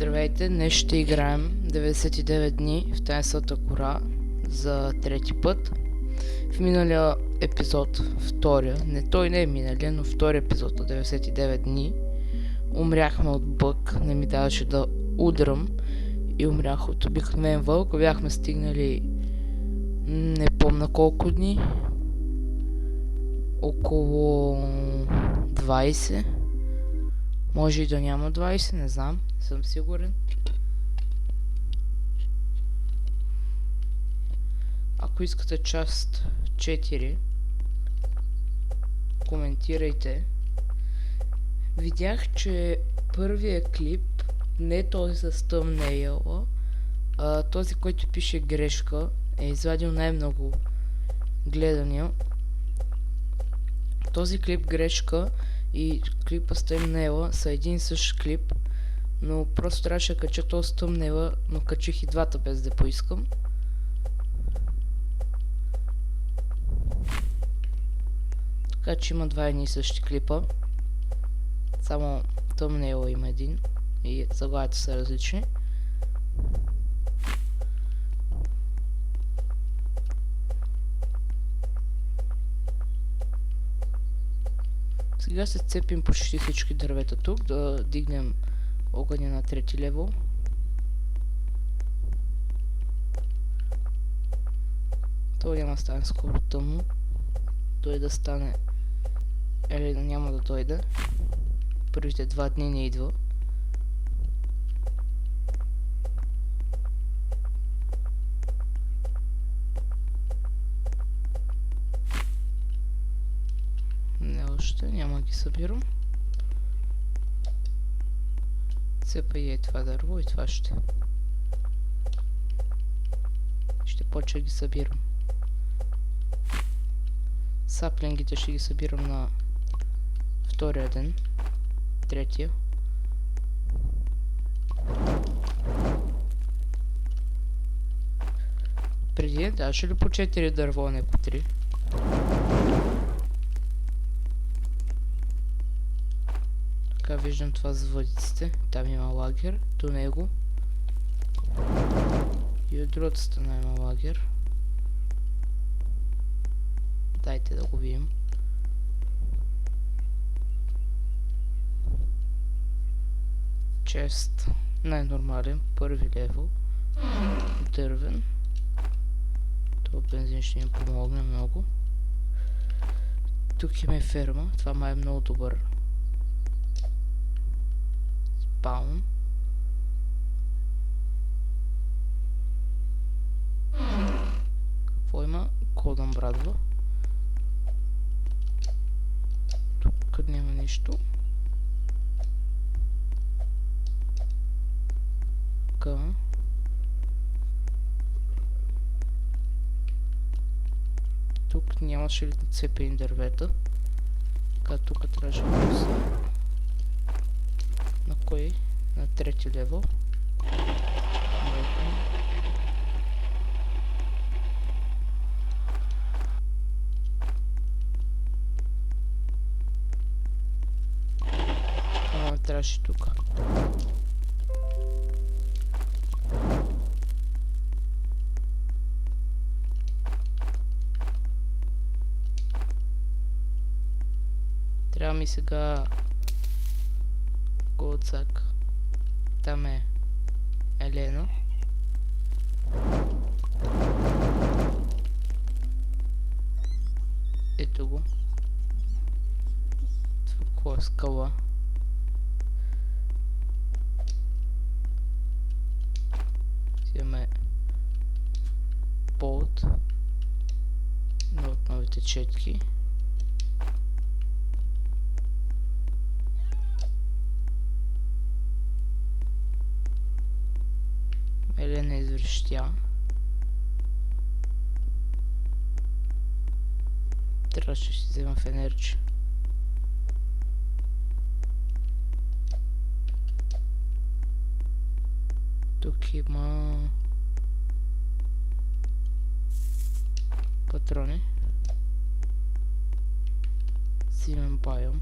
Здравейте, днес ще играем 99 дни в Таинствената гора за трети път. В миналия епизод, втория, той не е миналия, но втория епизод на 99 дни, умряхме от бък, не ми даваше да удрям и умрях от обикновен вълк. Бяхме стигнали не помня колко дни, около 20. Може и да няма 20, не знам, съм сигурен. Ако искате част 4, коментирайте. Видях, че първият клип, не този с тъмнейла, а този, който пише грешка, е извадил най-много гледания. Този клип грешка и клипа с тъмнейла са един и същ клип, но просто трябваше да кача този с тъмнейла, но качих и двата без да поискам. Така че има два едни и същи клипа. Само тъмнейла има един и заглавията са различни. Сега се цепим почти всички дървета тук, да дигнем огъня на трети левел. Това няма да стане скоро тъмно. Той да стане, или няма да дойде. Първите 2 дни не идва. Не, още няма да ги събирам. Цепа и това дърво и това ще почва да ги събирам. Саплингите ще ги събирам на втория ден, третия. Преди даваше ли по 4 дърво, не по 3? Така виждам това за въдиците. Там има лагер, до него. И от другата страна има лагер. Дайте да го видим. Чест. Най-нормален. Първи левел. Дървен. Това бензин ще им помогне много. Тук има ферма. Това май е много добър спаун. Какво има? Кодъм брадва. Тук няма нищо. Така. Тук нямаше ли цепени дървета? Така, тук трябваше да са. На кой? На трети левел. Трябваше тук. Трябва ми сега Голцак. Там е Елена. Ето го. Това е скала. Имаме болт на от новите четки. Елена извръщя. Трябваше ще взема фенерче. Тук има патрони. Симен байом.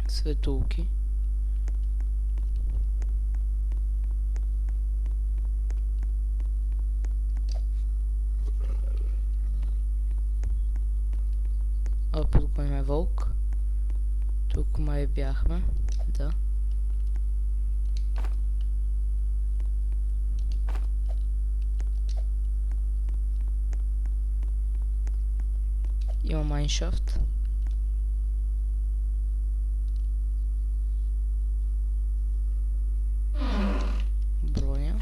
Светулки. Подгоним вълк. Тук май бяхме. Да. Има майншафт. Броня.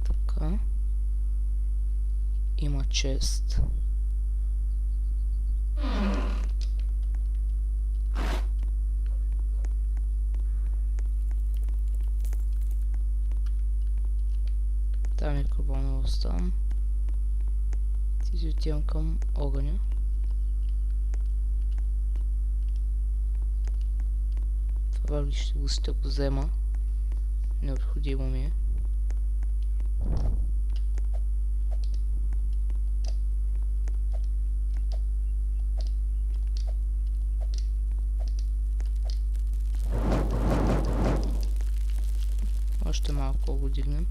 Така. Има чест. Там е карбонова оставам. Ти отивам към огъня. Това въглище ще го взема. Необходимо ми е. Още малко го дигнем.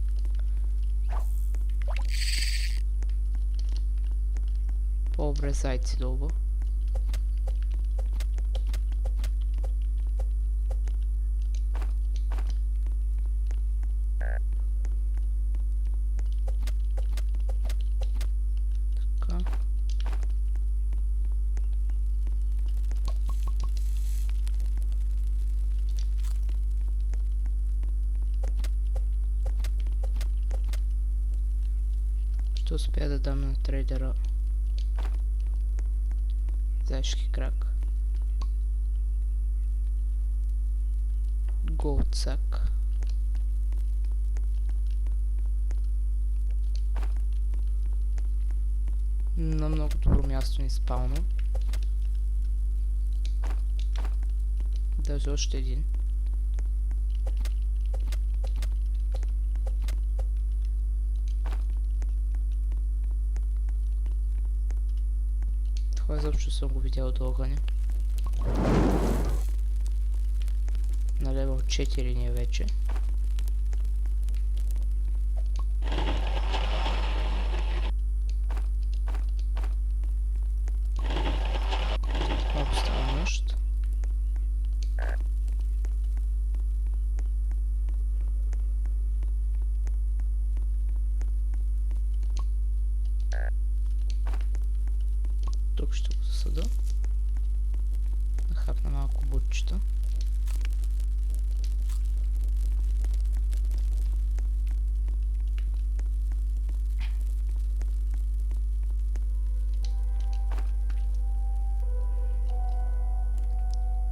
По-добре зайци долу. Така. Ще успя да дам на трейдера зайшки крак. Голд сак. На много добро място ни спална. Даже още един. Това изобщо съм го видял до огъня. На левел 4 ни е вече. Малко става нощ. Тук ще го засада. Да хапна малко бутчета.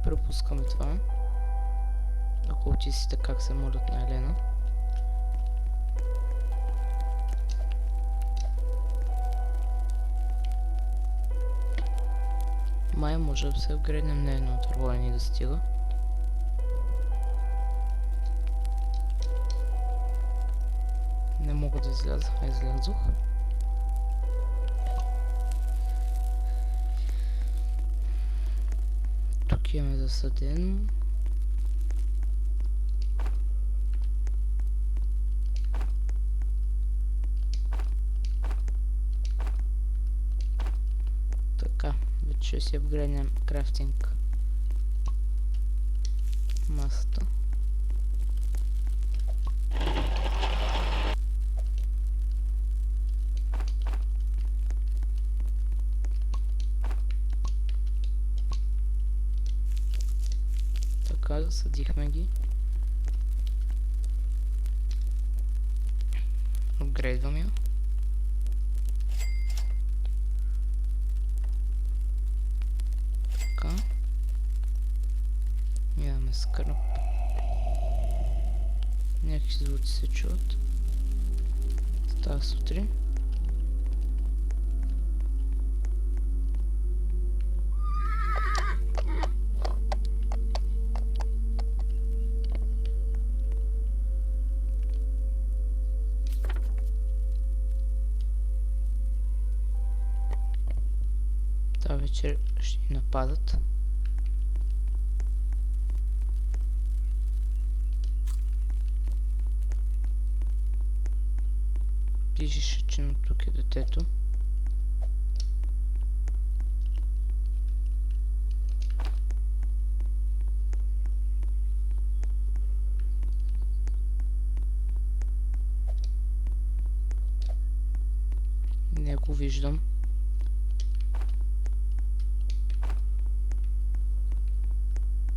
Пропускаме това. Окултистите как се молят на Елена. Май може да се вгреднем на едно отърване и да стига. Не мога да изляза, а излязох. Тук имаме засадено. Така, вече ще си апгрейднем крафтинг масата. Така, засадихме ги. Апгрейдвам я. Така. Имаме скръп. Някакви звуци се чуват. Става сутрин. Тази вечер ще ни нападат. Пишеше, че на тук е детето. Не го виждам.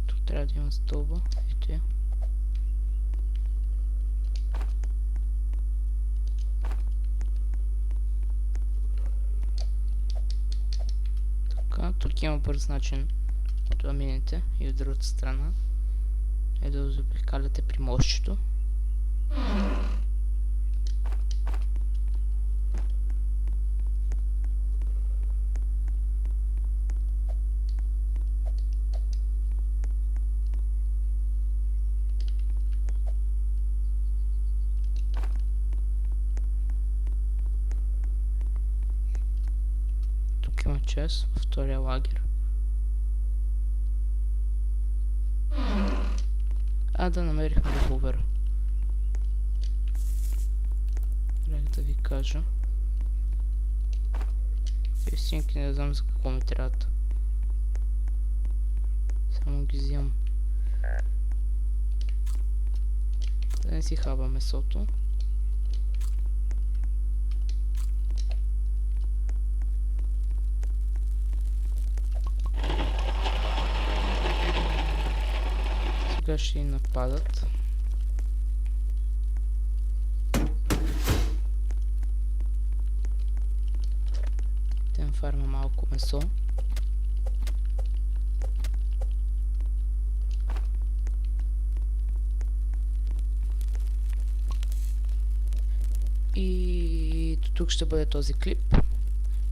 Тук трябва да има стълба. Ето я. Така, тук има бърз начин да минете и от другата страна. Е да заобикаляте при мостчето. Тук има чест във втория лагер. Да намерихме револвера. Трябва да ви кажа. Истинки не знам за какво ми трябват. Само ги взимам. Да не си хаба месото. Сега ще ни нападат. Тем фарма малко месо. И до тук ще бъде този клип.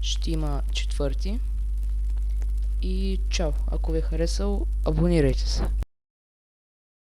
Ще има четвърти. И чао! Ако ви е харесал, абонирайте се.